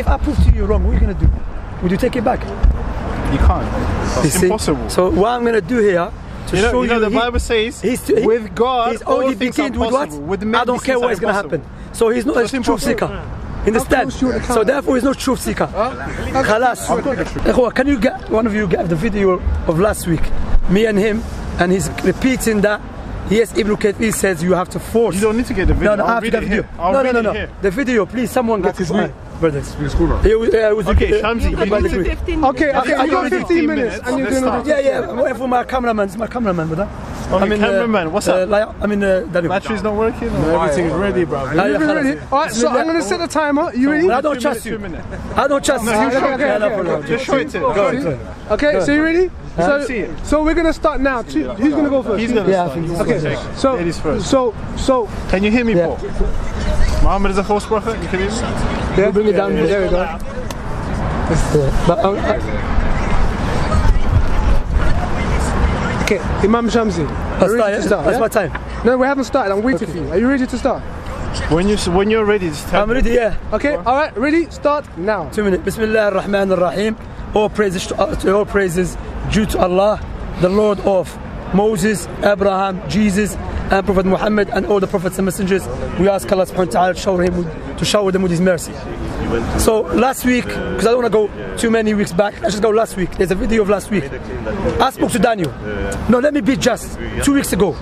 if I prove to you wrong, what are you going to do? Would you take it back? You can't. It's impossible. So what I'm going to do here, to show you, the Bible says, with God, he's only beginning with what? I don't care what is going to happen. So he's not a truth seeker. Understand? So therefore he's no truth seeker. Khalas. Can you get, one of you get the video of last week? Me and him, and he's repeating that. Yes, Ibn Kathir says you have to force. You don't need to get the video. No, I have to get the video. No. The video, please, someone get his name. Brothers. Okay, Shamsi, okay, you got 15 minutes and you're doing it. Yeah, I'm waiting for my cameraman. It's my cameraman, brother. Okay, cameraman, what's up? Battery's not working? No, everything's ready, bro. Are you ready? Alright, so I'm going to set the timer. You ready? I don't trust you. I don't trust you. Just show it to him. Okay, so you ready? So we're going to start now. Who's going to go first? He's going to start. Okay, ladies first. So can you hear me, Paul? Muhammad is a false prophet. You can hear me? Yeah, bring it down. There we go. Okay, Imam Shamsi. That's my time. No, we haven't started. I'm waiting for you. Are you ready to start? When you're ready, just tell me. I'm ready. Yeah. Okay. All right. Ready? Start now. 2 minutes. Bismillah ar-Rahman ar-Rahim. All praises due to Allah, the Lord of Moses, Abraham, Jesus, and Prophet Muhammad, and all the prophets and messengers. We ask Allah subhanahu wa ta'ala to shower them with His mercy. So last week, because I don't want to go too many weeks back, let's just go last week. There's a video of last week. I spoke to Daniel. No, let me be just. 2 weeks ago,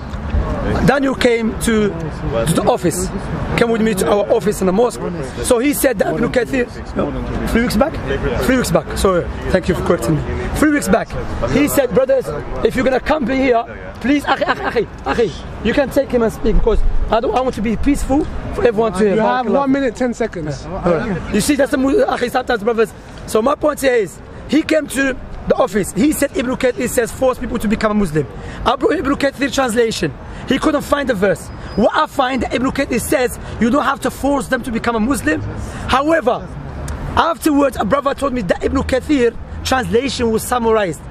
Daniel came to the office, came with me to our office in the mosque. So he said that Ibn Kathir, 3 weeks back? 3 weeks back, sorry, thank you for correcting me. 3 weeks back, he said, brothers, if you're going to come here, please, akhi, you can take him and speak, because I want to be peaceful for everyone to hear. You have 1 minute, 10 seconds. You see, that's the sometimes, brothers. So my point here is, he came to the office. He said Ibn Kathir says force people to become a Muslim. I brought Ibn Kathir translation. He couldn't find the verse. What I find that Ibn Kathir says you don't have to force them to become a Muslim. However, afterwards a brother told me that Ibn Kathir translation was summarized.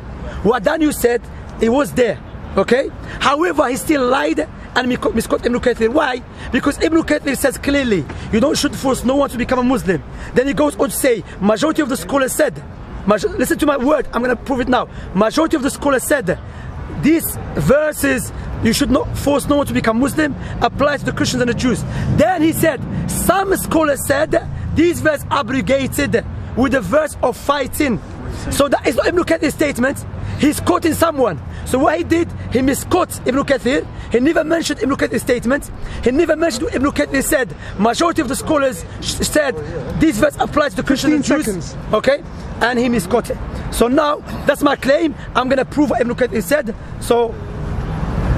What Daniel said, it was there. Okay? However, he still lied and misquoted Ibn Kathir. Why? Because Ibn Kathir says clearly you should force no one to become a Muslim. Then he goes on to say majority of the scholars said, listen to my word, I'm going to prove it now. Majority of the scholars said these verses, you should not force no one to become Muslim, applies to the Christians and the Jews. Then he said, some scholars said these verses abrogated with the verse of fighting. So that is not Ibn Kathir's statement. He's quoting someone. So what he did, he misquoted Ibn Kathir. He never mentioned Ibn Kathir's statement. He never mentioned what Ibn Kathir said. Majority of the scholars said this verse applies to Christians and Jews. Seconds. Okay? And he misquoted. So now, that's my claim. I'm going to prove what Ibn Kathir said. So,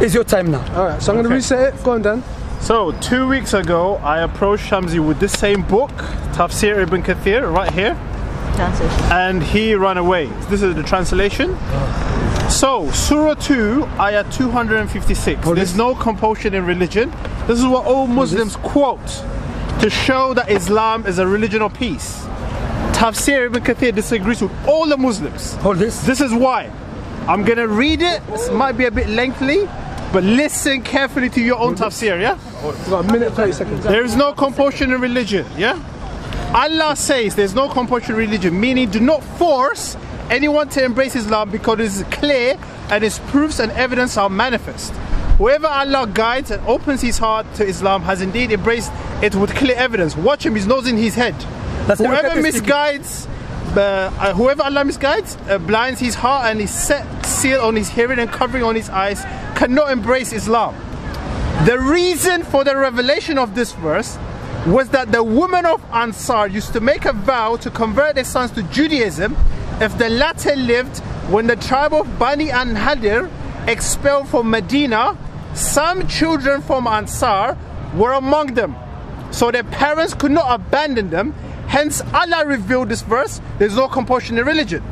it's your time now. Alright, so I'm going to reset it. Go on, Dan. So 2 weeks ago, I approached Shamsi with this same book, Tafsir Ibn Kathir, right here. Translation. And he ran away. This is the translation. So, Surah 2, Ayah 256. There's no compulsion in religion. This is what all Muslims quote to show that Islam is a religion of peace. Tafsir Ibn Kathir disagrees with all the Muslims. Hold this. This is why. I'm going to read it. This might be a bit lengthy, but listen carefully to your own tafsir, yeah? It's got a minute, 30 seconds. There is no compulsion in religion, yeah? Allah says there's no compulsion in religion, meaning do not force anyone to embrace Islam because it is clear and its proofs and evidence are manifest. Whoever Allah guides and opens his heart to Islam has indeed embraced it with clear evidence. Watch him, his nose in his head. Whoever misguides, whoever Allah misguides, blinds his heart and is set seal on his hearing and covering on his eyes, cannot embrace Islam. The reason for the revelation of this verse was that the women of Ansar used to make a vow to convert their sons to Judaism if the latter lived when the tribe of Bani al-Nadir expelled from Medina. Some children from Ansar were among them, so their parents could not abandon them. Hence Allah revealed this verse, there's no compulsion in religion.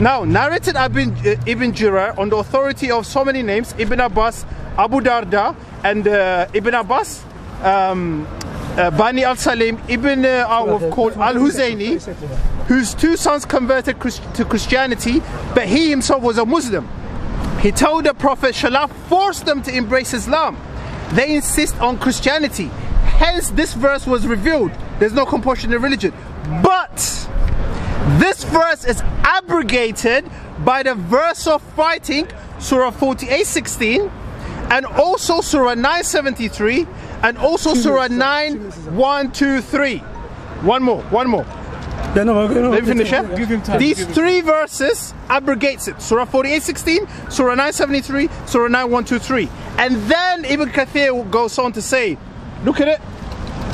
Now, narrated Ibn Jurar on the authority of so many names, Ibn Abbas, Abu Darda, and Ibn Abbas, Bani al-Salim, Ibn Awf called al-Huzaini, whose 2 sons converted to Christianity, but he himself was a Muslim. He told the Prophet, shall I force them to embrace Islam? They insist on Christianity. Hence this verse was revealed. There's no compulsion in religion. But This verse is abrogated by the verse of fighting, Surah 48:16, and also Surah 9:73, and also Surah 9:1-3. One more. Let me finish, yeah? These three verses abrogates it. Surah 48:16, Surah 9:73, Surah 9:1-3. And then Ibn Kathir goes on to say, look at it.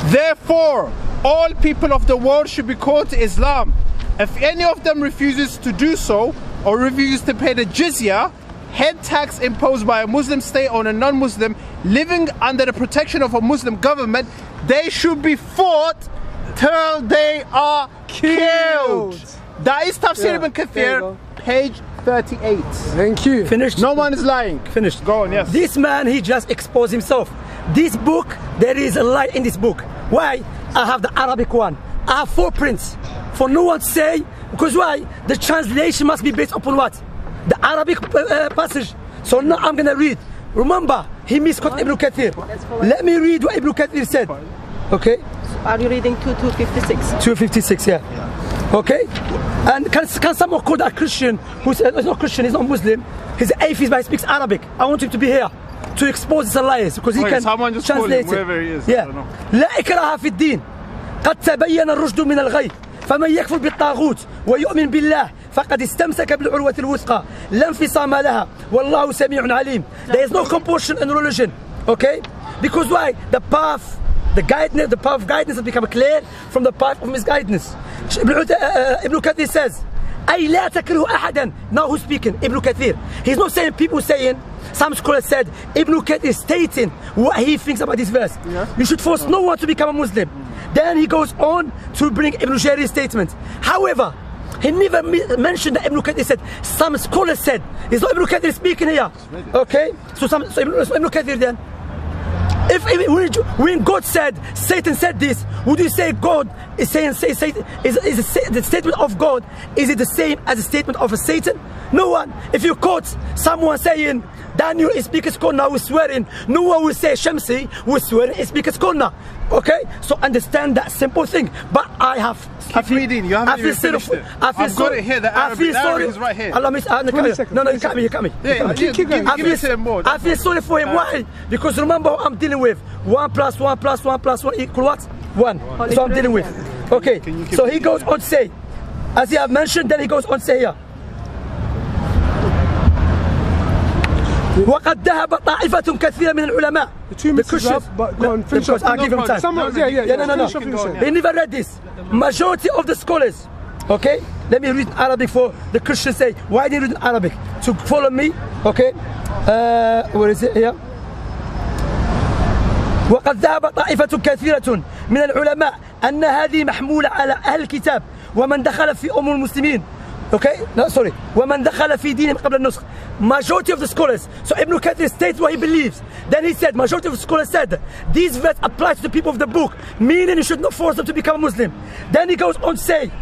Therefore, all people of the world should be called to Islam. If any of them refuses to do so, or refuses to pay the jizya, head tax imposed by a Muslim state on a non-Muslim living under the protection of a Muslim government, they should be fought till they are killed. That is Tafsir Ibn Kathir, page 38. Thank you. Finished? No one is lying. Finished. Go on, yes. This man, he just exposed himself. This book, there is a lie in this book. Why? I have the Arabic one. I have 4 prints. For no one to say, because why? The translation must be based upon what? The Arabic passage. So now I'm going to read. Remember, he misquoted Ibn Kathir. Let me read what Ibn Kathir said. Okay? Are you reading 256? 256, yeah. Okay? And can someone call that Christian who's not Christian, he's not Muslim, he's an atheist but he speaks Arabic? I want him to be here to expose his lies because he can translate it. Wherever he is. Yeah. لا إكراه في الدين قد تبين الرشد من الغي فمن يكفر بالطاغوت ويؤمن بالله فقد استمسك بالعروة الوثقى لا انفصام لها والله سميع عليم. There is no compulsion in religion. Okay? Because why? The path of guidance has become clear from the path of misguidance. Ibn Kathir says, أي لا تكره أحدا. Now who's speaking? Ibn Kathir. He's not saying, people saying, some scholars said, Ibn Kathir is stating what he thinks about this verse. Yeah. You should force no one to become a Muslim. Then he goes on to bring Ibn Jarir's statement. However, he never mentioned that Ibn Kathir said, some scholars said. It's not Ibn Kathir speaking here. Okay? So Ibn Kathir then, when God said, Satan said this, would you say God is saying, the statement of God, is it the same as the statement of a Satan? No one. If you quote someone saying, Daniel is speaking Qur'an with swearing, no one will say Shamsi with swearing is speaking Qur'an. Okay? So understand that simple thing. But I have... Keep reading, you haven't even finished it. I've got it here, the Arabic is right here. No, you cut me. Yeah, keep going. I feel sorry for him. Why? Because remember what I'm dealing with. 1 + 1 + 1 + 1 equal what? 1. So I'm dealing with. Okay, so he goes on to say, as he have mentioned, then he goes on to say here, وقد ذهب طائفة كثيرة من العلماء. The Christians, because I give him time. No. He never read this. Majority of the scholars, okay? Let me read Arabic for the Christians say. Why they read in Arabic? To follow me, okay? Where is it here? وقد ذهب طائفة كثيرة من العلماء أن هذه محمولة على أهل الكتاب ومن دخل في أمور المسلمين. Okay? No, sorry. وَمَنْ دَخَلَ فِي دِينِهِمْ قَبْلَ النُّسْخ. Majority of the scholars. So Ibn Kathir states what he believes. Then he said, majority of the scholars said, these verse applies to the people of the book, meaning you should not force them to become a Muslim. Then he goes on to say,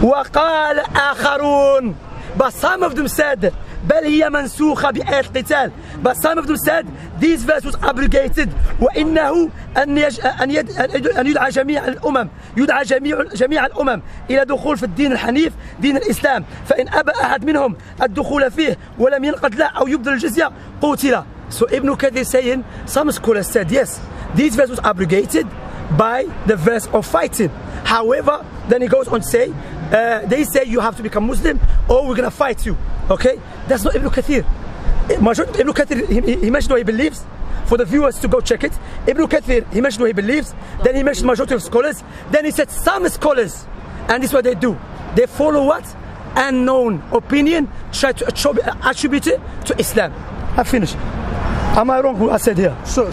وَقَالَ آخَرُونَ. But some of them said, بل هي منسوخة بآية القتال. But some of them said this verse was abrogated. وإنه أن يدعى جميع الأمم جميع الأمم إلى دخول في الدين الحنيف دين الإسلام فإن أبى أحد منهم الدخول فيه ولم ينقض له أو يبذل الجزية قتل. So Ibn Kathir saying, some scholars said yes, this verse was abrogated by the verse of fighting. However, then he goes on to say, they say you have to become Muslim or we're going to fight you. Okay? That's not Ibn Kathir. Ibn Kathir, he mentioned what he believes. For the viewers to go check it. Ibn Kathir, he mentioned what he believes. Then he mentioned majority of scholars. Then he said some scholars. And this is what they do. They follow what? Unknown opinion. Try to attribute it to Islam. I finished. Am I wrong? Who I said here? Sure.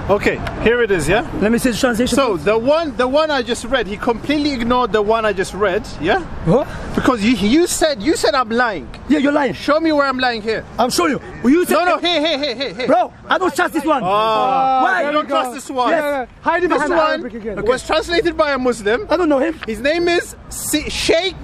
Okay, here it is, yeah? Let me see the translation. So the one I just read, he completely ignored the one I just read, yeah? What? Because you said I'm lying. Yeah, you're lying. Show me where I'm lying here. I'm showing you. You said no, hey. Bro, I don't trust this one. Why? You don't trust this one? Yes. Hyde this one was translated by a Muslim. I don't know him. His name is Sheikh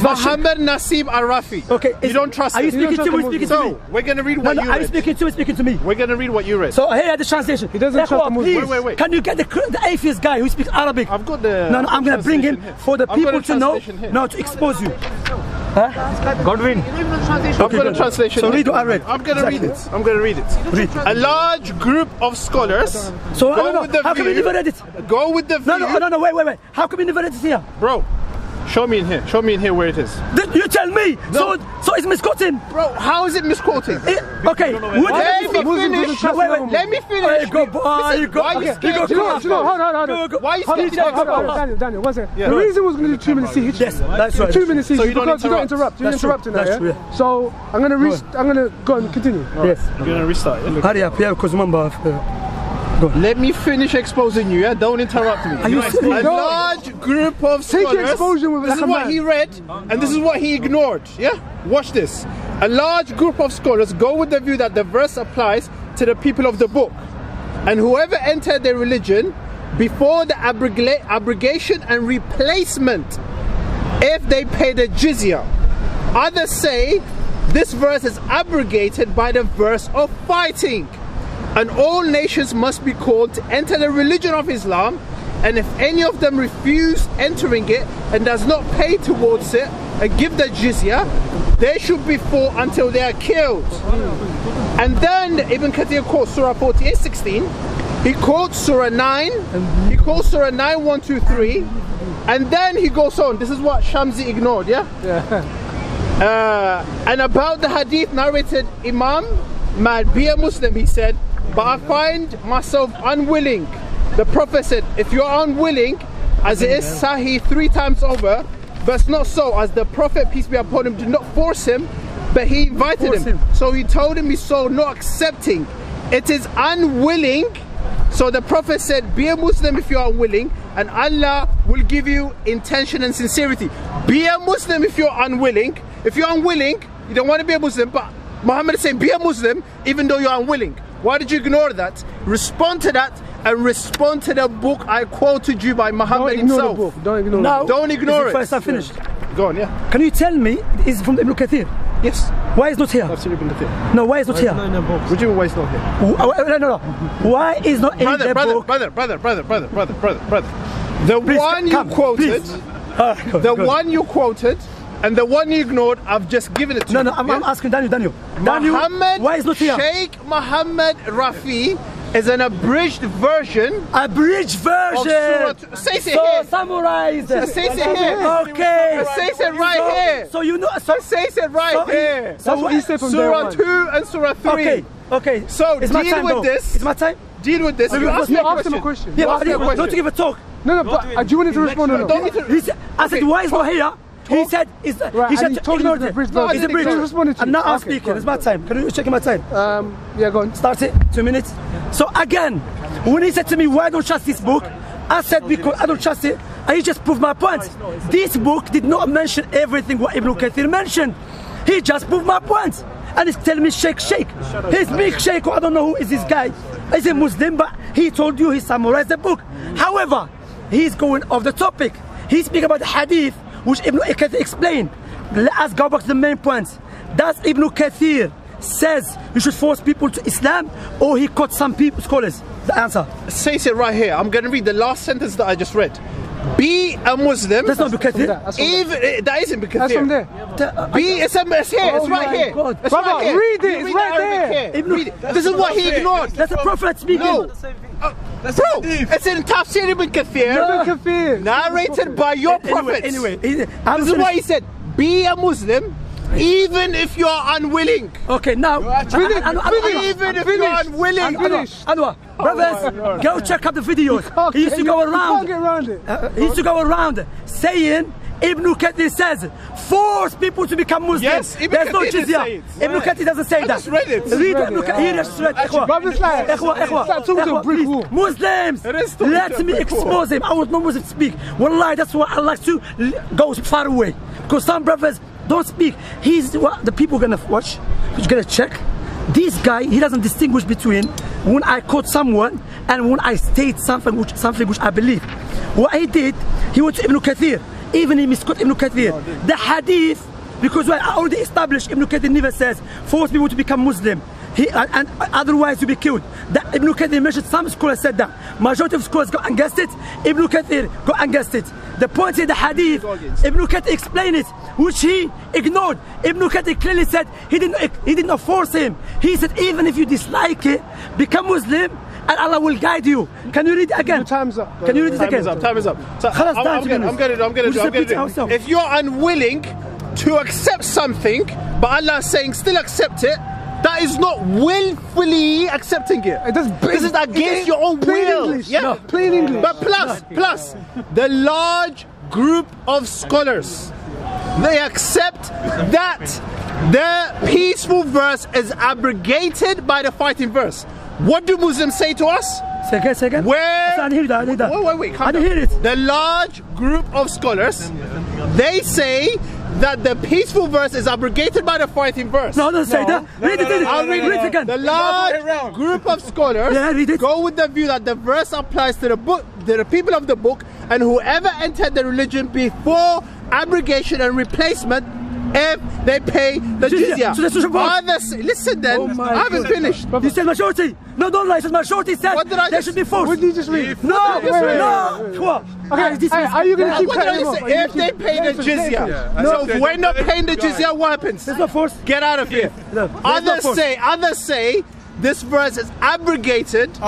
Mohammed Nasib Arafi. Okay. You don't trust him. Are you speaking to me? Speaking to me? So, we're going to read what you read. Are you speaking to me? Speaking to me? We're going to read what you read. So here are the translation. He doesn't trust the Muslims. Wait. Can you get the atheist guy who speaks Arabic? I've got the. No, I'm going to bring him for the people to know, not to expose you. Huh? Godwin. I've got a translation. So read what I read. I'm going to read it. I'm going to read it. Read. A large group of scholars. So How come you never read it? Go with the view. No, wait. How come you never read it here? Bro, show me in here. Show me in here where it is. You tell me. No. So it's misquoting. Bro, how is it misquoting? Okay. Let me finish. Let me finish. Go, boy. You go. Why are you scared? Hold on. Why are you scared? Daniel, one second. The reason we're going to do 2 minutes each. Yes, that's right. 2 minutes each So you don't because you don't interrupt. You're interrupting now, That's true. yeah? So I'm going to go and continue. Yes. I'm going to restart. Hurry up, yeah, because remember. Let me finish exposing you, yeah? Don't interrupt me. Are you serious? A large group of Take scholars. the explosion with This is like a what man. he read, and this is what he ignored, yeah? Watch this. A large group of scholars go with the view that the verse applies to the people of the book, and whoever entered their religion before the abrogation and replacement, if they pay the jizya. Others say this verse is abrogated by the verse of fighting, and all nations must be called to enter the religion of Islam, and if any of them refuse entering it and does not pay towards it and give the jizya, they should be fought until they are killed. And then Ibn Kathir quotes Surah 48:16, he quotes Surah 9, he quotes Surah 9, 1, 2, 3, and then he goes on. This is what Shamsi ignored, yeah? And about the hadith narrated, Imam, man, be a Muslim, he said, but I find myself unwilling. The Prophet said, if you're unwilling, as it is Sahih 3 times over, but it's not so, as the Prophet, peace be upon him, did not force him, but he invited him. So he told him he's so not accepting. It is unwilling. So the Prophet said, be a Muslim if you're unwilling, and Allah will give you intention and sincerity. Be a Muslim if you're unwilling. If you're unwilling, you don't want to be a Muslim, but Muhammad is saying, be a Muslim even though you're unwilling. Why did you ignore that? Respond to that, and respond to the book I quoted you by Muhammad himself. Don't ignore Now, the book. Don't ignore it. First, I finished. Go on, yeah. Can you tell me, is it from Ibn Kathir? Yes. Why is not here? I've seen Ibn Kathir. No, why is not here? What do you mean why it's not here? No. Why is not in the book? Brother. The one you quoted, the one you quoted, and the one you ignored, I've just given it to you. No, I'm asking Daniel. Muhammad, why is not here? Sheikh Mohammed Rafi is an abridged version. Abridged version. Says it here. Summarize. Says it here. Okay. Says it right here. So you know. Says it right here. That's what he said from Surah 2 and Surah 3. Okay. So it's my deal time, with though. this. It's my time. Deal with this. You ask him a question. Yeah, but not to give a talk. No, but do you want him to respond or no? I said, why is not here? He said, he said, ignore it. He's a bridge. I'm not speaking. It's my time. Can you check my time? Yeah, go on. Start it. 2 minutes. So again, when he said to me, why don't you trust this book? I said, because I don't trust it. And he just proved my point. This book did not mention everything what Ibn Kathir mentioned. He just proved my point. And he's telling me sheikh. He's big sheikh. I don't know who is this guy. He's a Muslim, but he told you he summarized the book. However, he's going off the topic. He's speaking about the hadith, which Ibn Kathir explained. Let us go back to the main points. Does Ibn Kathir says you should force people to Islam, or he caught some people, scholars? The answer. Says it right here. I'm going to read the last sentence that I just read. Be a Muslim. That's not Ibn Kathir. Even that isn't Ibn Kathir. That's from there. Be it's here. It's right here. God. It's Brother, right here. read it. It's right there. Read it. This is what he ignored. That's a prophet speaking. No. Bro, it's in Tafsir Ibn Kathir, narrated by your prophets. Anyway, this is what he said. Be a Muslim, even if you are unwilling. Okay, now, even if you are unwilling. Anwar, brothers, go check out the videos. He used to go around. He used to go around saying, Ibn Kathir says, force people to become Muslims. Yes, there's no jizya. Ibn Kathir doesn't say that. I just read it. Read Ibn Kathir. He just read. Muslims, let me expose him. I want no Muslim to speak. Wallahi, that's why I like to go far away. Because some brothers don't speak. He's what the people gonna watch. Who's gonna check? This guy, he doesn't distinguish between when I quote someone and when I state something which I believe. What he did, he went to Ibn Kathir. even in Misquote Ibn Kathir. The hadith, because I already established Ibn Kathir never says force people to become Muslim. And otherwise you'll be killed. That Ibn Kathir mentioned, some scholars said that. Majority of scholars go against it. Ibn Kathir go against it. The point is the hadith, Ibn Kathir explained it, which he ignored. Ibn Kathir clearly said he did not force him. He said even if you dislike it, become Muslim and Allah will guide you. Can you read it again? Time's up. Can you read it again? Time is up. So I'm gonna do. If you're unwilling to accept something, but Allah is saying still accept it, that is not willfully accepting it. This is against your own will. English. Yeah, No, plain English. But plus, the large group of scholars, they accept that the peaceful verse is abrogated by the fighting verse. What do Muslims say to us? Say again. Where? I didn't hear that. Wait. I didn't hear it. The large group of scholars, they say that the peaceful verse is abrogated by the fighting verse. No, don't say that. Read it. I'll read it again. The large group of scholars go with the view that the verse applies to the book, to the people of the book, and whoever entered the religion before abrogation and replacement, if they pay the jizya. So Others, listen then, I haven't finished. You said majority. No, don't lie. Majority said they should be forced. What did you just read? No. Okay, are you going to keep What did I cutting him say? off? If they pay the jizya. So if we're not paying the jizya, what happens? There's no force. Get out of here. Others say this verse is abrogated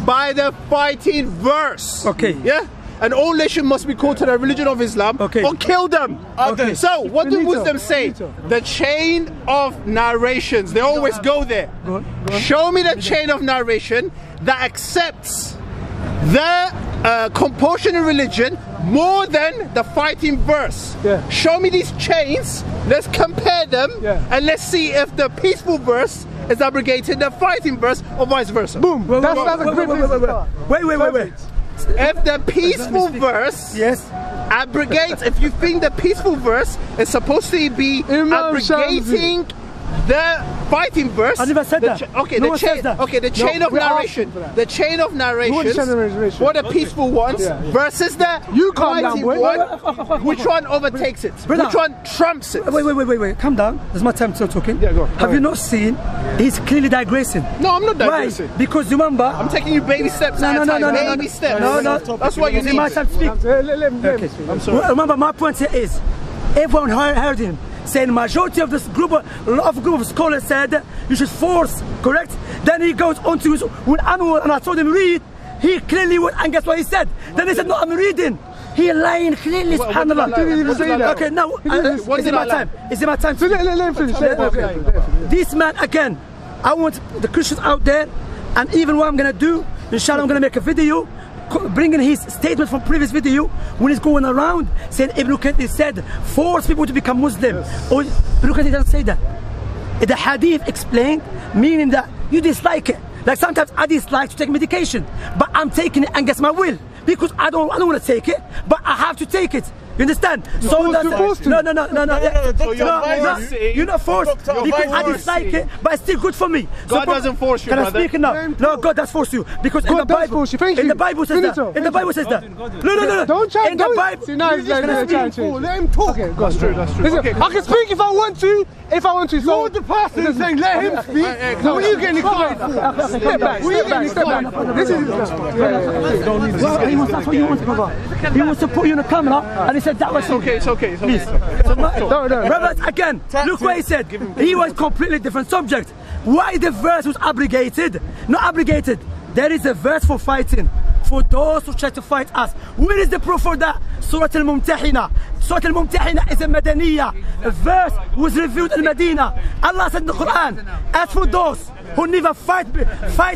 by the fighting verse. Okay. Yeah? And all nations must be called to the religion of Islam or kill them. Okay. So what do Muslims say? The chain of narrations, they always go there. Show me the chain of narration that accepts the compulsory religion more than the fighting verse. Show me these chains, let's compare them, and let's see if the peaceful verse is abrogated, the fighting verse, or vice versa. Boom. That's a great Wait. If the peaceful verse abrogates, if you think the peaceful verse is supposed to be abrogating the fighting verse, I never said that. The chain of narration. The chain of narration for the peaceful ones versus the fighting one. Which one overtakes it? Which one trumps it? Wait. Calm down. There's my time still talking. Yeah, go. Have you not seen? He's clearly digressing. No, I'm not digressing. Why? Because remember, I'm taking you baby steps at a time. Baby steps. No. That's why you need my time to speak. I'm sorry. Remember, my point here is, everyone heard him saying majority of this group of scholars said you should force, correct? Then he goes on to when I told him read, he clearly went and guess what he said? Then he said, no, I'm reading. He lying clearly, subhanAllah. Okay, now, is it my time? Is it my time? Let him finish. This man, again, I want the Christians out there, and even what I'm going to do, inshallah, I'm going to make a video bringing his statement from previous video when he's going around saying Ibn Kathir said force people to become Muslim. Or Ibn Kathir doesn't say that. The hadith explained, meaning that you dislike it. Like sometimes I dislike to take medication, but I'm taking it against my will because I don't want to take it, but I have to take it. You understand? So that's no. You're not forced because I dislike it, but it's still good for me. God doesn't force you, brother. Can I speak now? No, God does force you because in the Bible, in the Bible says that. In the Bible says that. No. Don't try. In the Bible. Let him talk. That's true. I can speak if I want to. You're the person saying let him speak. What are you getting excited for? Step back. This is he wants to put you on the camera and he said that was okay. Please. Brothers, again, look what he said. He was completely different subject. Why the verse was abrogated? Not abrogated. There is a verse for fighting. For those who try to fight us. Where is the proof for that? Surah Al-Mumtahina. Surah Al-Mumtahina is a Madaniyah. A verse was revealed in Medina. Allah said in the Quran, as for those who never fight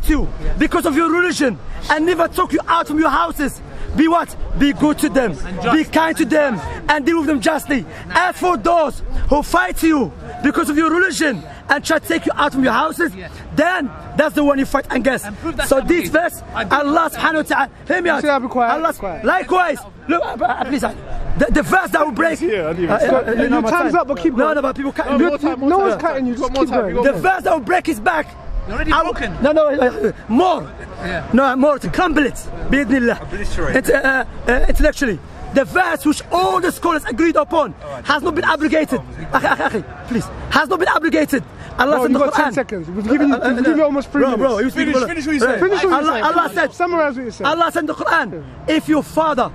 you because of your religion and never took you out from your houses, be what? Be good to them, be kind to them, and deal with them justly. As for those who fight you because of your religion and try to take you out from your houses, then that's the one you fight against. So this verse, Allah subhanahu wa ta'ala, hear me out. Allah, likewise, look, please, the verse that will break. Your time's up, but keep going. No, but people can't. No one's cutting you, just keep going. The verse that will break his back. You're already broken. No, more. Yeah. No, more to crumble it. Bi'idhnillah. Destroy it. Intellectually. The verse which all the scholars agreed upon has not been abrogated. Please, has not been abrogated. Allah said in the Quran. 10 seconds. We've given you almost 3 minutes. Bro, finish what you said. Finish what you said. Allah said, summarize what you said. Allah said in the Quran, if your father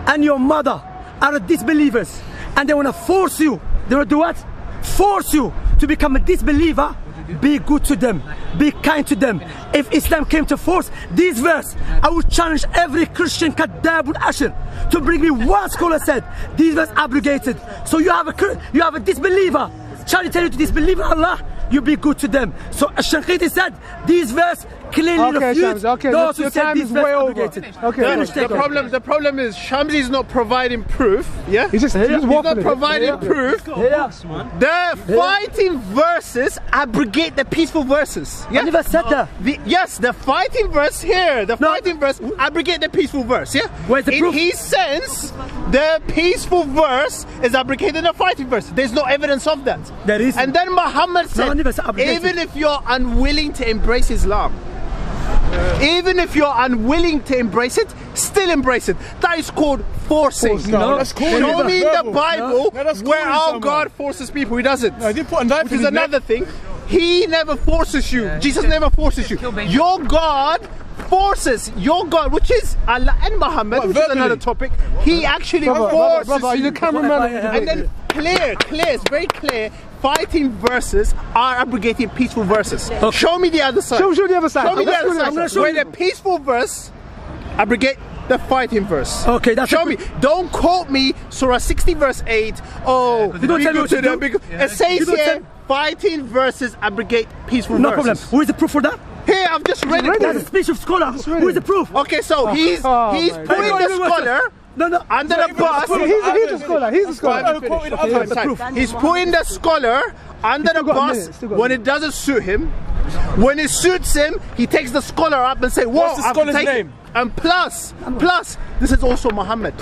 and your mother are disbelievers and they want to force you, they will do what? Force you to become a disbeliever. Be good to them, be kind to them. If Islam came to force this verse, I would challenge every Christian Kadab Ashir to bring me one scholar said this verse abrogated. So you have a disbeliever trying to tell you to disbelieve in Allah, you be good to them. So Ash-Shanqiti said this verse clearly refutes those who said this verse abrogated. The problem is Shamsi is not providing proof. Yeah, he's not providing proof. The fighting verses abrogate the peaceful verses. Yeah? I never said that. Yes, the fighting verse here, fighting verse abrogate the peaceful verse. Yeah, where's the proof? In his sense, the peaceful verse is abrogating the fighting verse. There's no evidence of that. There is. And then Muhammad said, even if you're unwilling to embrace Islam, even if you're unwilling to embrace it, still embrace it. That is called forcing. No, that's cool. Show me in the Bible where our God forces people. He doesn't. No, he didn't put a knife which is another thing. He never forces you. Jesus never forces you. Your God forces. Your God, which is Allah and Muhammad, which is another topic. He actually forces you. You're the cameraman. And then clear, it's very clear. Fighting verses are abrogating peaceful verses. Okay. Show me the other side. Show the other side. Show me the other side. Where the peaceful verse abrogate the fighting verse. Okay, that's show me. Don't quote me Surah 60 verse 8. Oh, you don't tell me what to do. It says here, fighting verses abrogate peaceful verses. No problem. Who is the proof for that? Here, I've just read it. That's a speech of scholar. Who is the proof? Okay, so he's putting the scholar under the bus. He's a scholar. He's a scholar. He's putting the scholar under the bus when it doesn't suit him. When it suits him, he takes the scholar up and say, "Whoa, what's the scholar's name?" And plus, this is also Muhammad.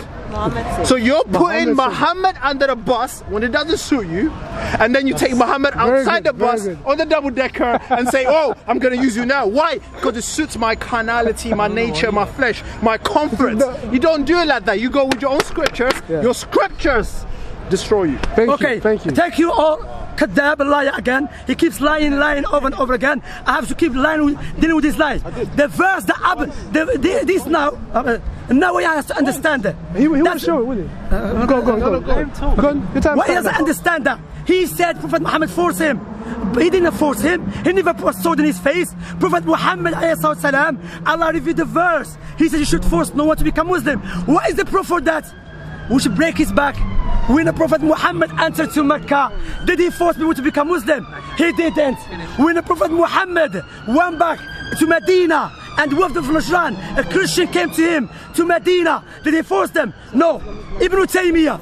So you're putting Muhammad under the bus when it doesn't suit you, and then you take Muhammad outside the bus on the double decker and say, "Oh, I'm going to use you now." Why? Because it suits my carnality, my nature, my flesh, my comfort. You don't do it like that. You go with your own scriptures. Your scriptures destroy you. Thank you all. Kadab, liar again. He keeps lying over and over again. I have to keep dealing with this lie. The verse, this now he has to understand that. He won't show it, will he? Go on. Why doesn't understand that? He said Prophet Muhammad forced him. He didn't force him. He never put a sword in his face. Prophet Muhammad, Allah revealed the verse. He said you should force no one to become Muslim. What is the proof for that? We should break his back. When the Prophet Muhammad entered to Mecca, did he force people to become Muslim? He didn't. When the Prophet Muhammad went back to Medina and wafd of Najran, a Christian came to him to Medina, did he force them? No. Ibn Taymiyyah,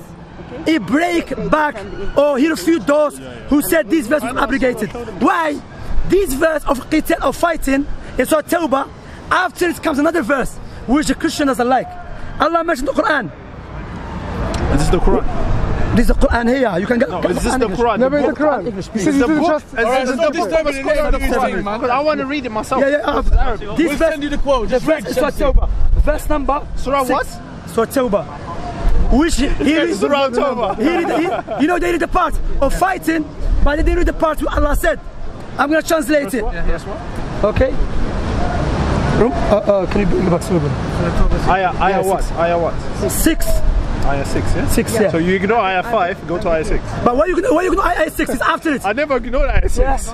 he break back or he refute those who said this verse was abrogated. Why? This verse of qital, of fighting, in Surah Tawbah, after it comes another verse which the Christian doesn't like. Allah mentioned the Quran. This is the Quran. This is the Quran here. You can get. This is the Quran. Never the Quran. He says you didn't trust. I want to read it myself. This verse. The verse is Surah Tawbah. Verse number. Surah what? Surah Tawbah. Which he reads. Surah Tawbah. You know they read the part of fighting, but they didn't read the part where Allah said. I'm going to translate it. Okay. Can you bring the back Surah? Ayah what? Ayah what? 6. Ayah 6, yeah? 6, yeah. So you ignore Ayah 5, go to Ayah 6. But why you ignore Ayah 6? It's after it. I never ignored Ayah 6. Yes.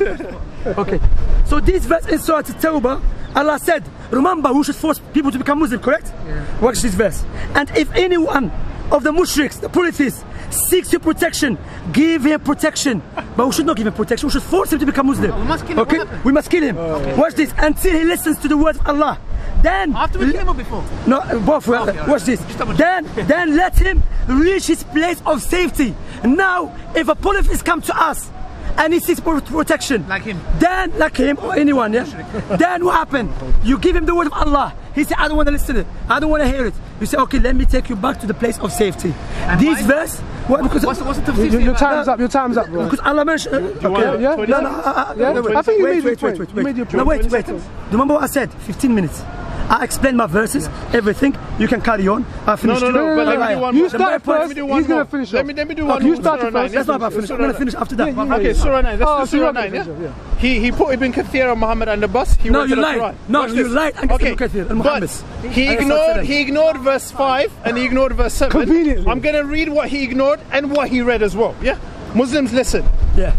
Okay. So this verse in Surah Tawbah, Allah said, remember we should force people to become Muslim, correct? Yeah. Watch this verse. And if anyone of the mushriks, the polytheists, seeks your protection, give him protection. But we should not give him protection, we should force him to become Muslim. We must kill him. Okay? We must kill him. Okay. Watch this. Until he listens to the words of Allah. Then after we kill him or before? No, both. Watch this. Then let him reach his place of safety. Now, if a polytheist comes to us and he seeks protection, like him, or anyone, yeah. Then what happened? You give him the word of Allah. He said, I don't want to listen to it. I don't want to hear it. You say, okay, let me take you back to the place of safety. And this verse. Because what's the tafsir? Your time's up. Your time's up, bro. Because Allah mentioned. Okay. Yeah. I think you made your point. Wait. Remember what I said? 15 minutes. I explained my verses, everything. You can carry on. I finished. No, but let me do one more. You start first, he's going to finish. Let me do one more. You start first. That's not about finish. I'm going to finish after that. Okay, Surah 9. Let's do Surah 9, yeah? He put Ibn Kathir and Mohammed on the bus. No, you lied. No, you lied. Okay, but he ignored verse 5 and he ignored verse 7. Conveniently. I'm going to read what he ignored and what he read as well, yeah? Muslims, listen. Yeah.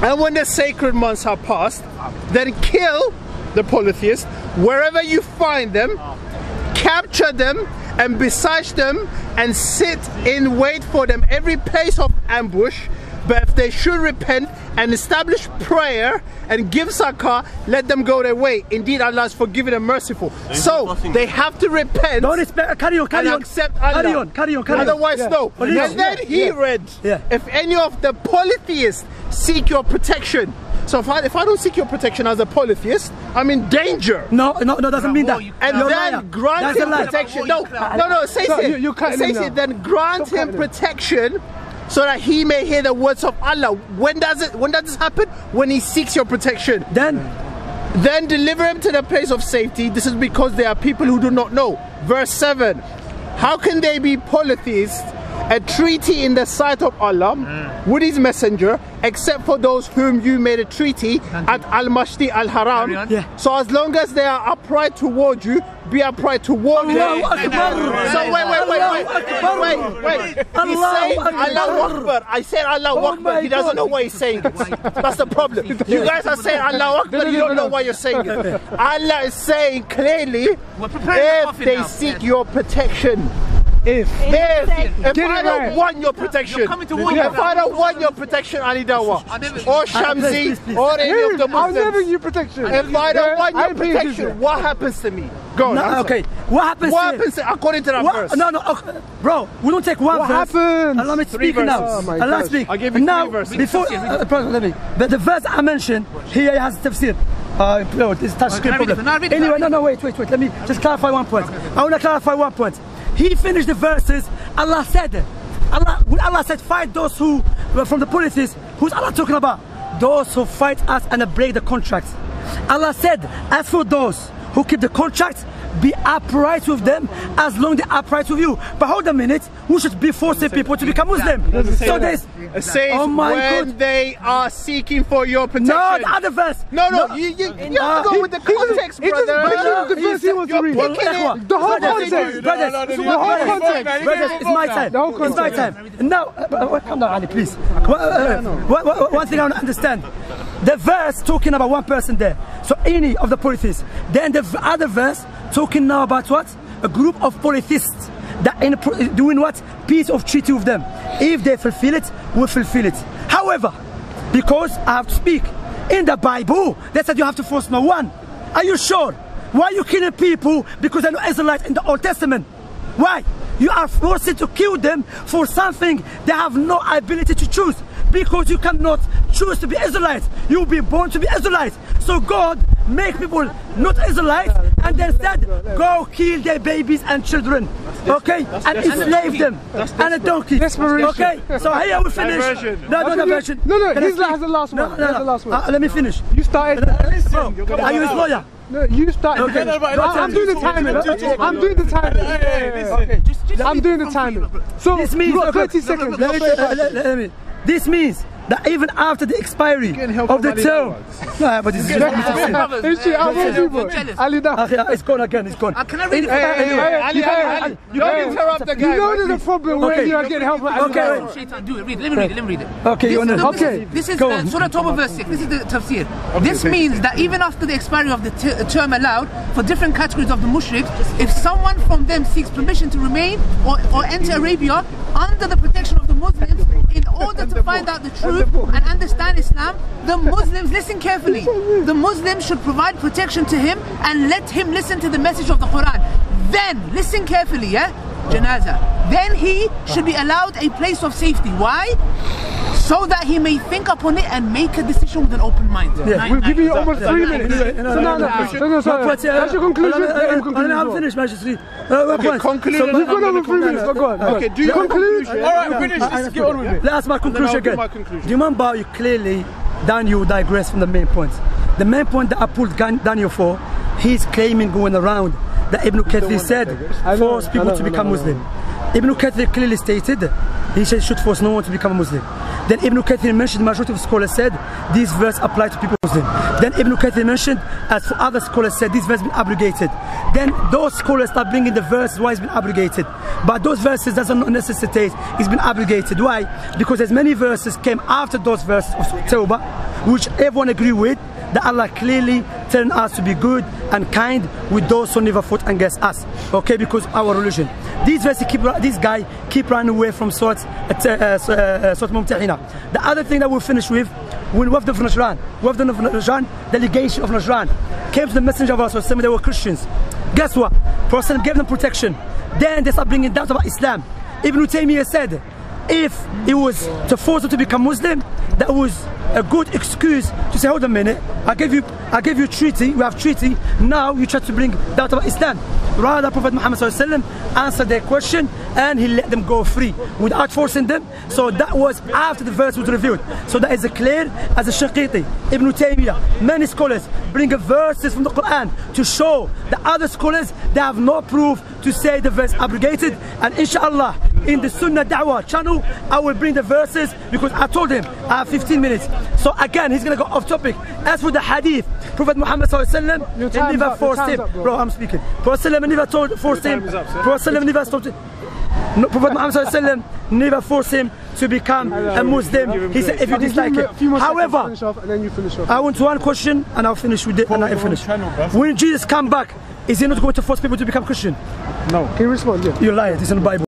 And when the sacred months are passed, then kill the polytheists wherever you find them, capture them and besiege them and sit in wait for them every place of ambush. But if they should repent and establish prayer and give zakah, let them go their way. Indeed, Allah is forgiving and merciful. So they have to repent. Don't expect, carry on. Accept Allah. Carry on. Otherwise, no. And then he read, if any of the polytheists seek your protection. So if I don't seek your protection as a polytheist, I'm in danger. No, doesn't mean that. And then grant him protection. No, say it. Then grant him protection so that he may hear the words of Allah. When does this happen? When he seeks your protection. Then deliver him to the place of safety. This is because there are people who do not know. Verse 7. How can they be polytheists? A treaty in the sight of Allah with his messenger, except for those whom you made a treaty at Al-Mashti Al-Haram. So as long as they are upright toward you, be upright toward them. So wait. He's saying Allahu Akbar. I said Allahu Akbar. He doesn't know why he's saying it. That's the problem. You guys are saying Allahu Akbar, you don't know why you're saying it. Allah is saying clearly, if they seek your protection. If I don't want your protection, if I don't want your protection, Ali Dawa, or Shamsi, or any of the Muslims, I'll never give you protection. If I don't want your protection, what happens to me? Go on. Okay, what happens according to that verse? No, bro, we don't take one verse. What happens? Allow me to speak now. Allow me to speak. I'll give you now, 3 verses. Before, but the verse I mentioned, here has tafsir. No, this touch screen problem. Anyway, no, wait. Let me just clarify one point. I want to clarify one point. He finished the verses. Allah said, fight those who from the polytheists. Who's Allah talking about? Those who fight us and break the contract. Allah said, as for those who keep the contract, be upright with them as long as they're upright with you. But hold a minute, we should be forcing people to become Muslim. So this, it says when they are seeking for your protection. No, the other verse. You have to go with the context, brother. The verse he wants to read. The whole context. Brothers, it's my time. It's my time. Now, come down, Ali, please. One thing I want to understand. The verse talking about one person there. So any of the polytheists. Then the other verse talking now about what? A group of polytheists that doing what? Peace of treaty with them. If they fulfill it, we'll fulfill it. However, because I have to speak, in the Bible, they said you have to force no one. Are you sure? Why are you killing people because they're not Israelites in the Old Testament? Why? You are forced to kill them for something they have no ability to choose. Because you cannot choose to be Israelites. You'll be born to be Israelites. So God make people not Israelites and then said, go kill their babies and children. Okay? And enslave them. And a donkey. Okay? So here we finish. No, version. No, he's has the last one. Let me finish. You started. Are you his lawyer? No, you started. Okay. I'm doing the timing. I'm doing the timing. So this means, you got 30 seconds. Let me. This means that even after the expiry of the term, no, but this is it's gone again. It's gone. Can I read it? Ali, don't interrupt the guy. You know there's a problem when you are getting help. Okay. Do it. Let me read it. Okay, this is Surah Tawbah verse 6. This is the tafsir. This means that even after the expiry of the term allowed for different categories of the mushriks, if someone from them seeks permission to remain or enter Arabia under the protection of the Muslims in order to find out the truth and understand Islam, the Muslims, listen carefully, the Muslims should provide protection to him and let him listen to the message of the Quran. Then, listen carefully, Janaza. Then he should be allowed a place of safety. Why? So that he may think upon it and make a decision with an open mind. We'll give you almost 3 minutes. No. That's your conclusion. I'm finished, Majesty. Conclusion. You've got over 3 minutes. Go on. Okay, do your conclusion. Alright, finish. Let's get on with it. That's my conclusion again. Do you remember you digress from the main point? The main point that I pulled Daniel for, he's claiming going around that Ibn Kathir said force people to become Muslim. Ibn Kathir clearly stated he said should force no one to become a Muslim. Then Ibn Kathir mentioned, the majority of scholars said these verses apply to people Muslim. Then Ibn Kathir mentioned, as for other scholars said, these verses been abrogated. Then those scholars start bringing the verses why it's been abrogated. But those verses doesn't necessitate it's been abrogated. Why? Because as many verses came after those verses of Tawbah, which everyone agree with, that Allah clearly telling us to be good and kind with those who never fought against us. Okay, because our religion. These verses this guy keep running away from Surah Mumtahina. The other thing that we'll finish with, when Wafd of Najran, delegation of Najran, came to the Messenger of Allah, they were Christians. Guess what? Prophet gave them protection. Then they start bringing doubts about Islam. Ibn Taymiyyah said, if it was to force them to become Muslim, that was a good excuse to say, hold a minute, I gave you treaty, we have treaty, now you try to bring doubt about Islam. Rather, Prophet Muhammad answered their question and he let them go free without forcing them. So that was after the verse was revealed. So that is clear as a Shaqiti, Ibn Taymiyyah, many scholars bring verses from the Quran to show the other scholars they have no proof to say the verse abrogated. And inshallah, in the Sunnah Da'wah channel, I will bring the verses because I told him I have 15 minutes. So again, he's going to go off topic. As for the hadith, Prophet Muhammad he never forced him. Bro, I'm speaking. Prophet never forced him. Prophet never stopped. No, Prophet Muhammad never forced him to become a Muslim. He said if you dislike it. However, I want one question and I'll finish with it and I'll finish. When Jesus come back, is he not going to force people to become Christian? No. Can you respond? Yeah. You're lying. It's in the Bible.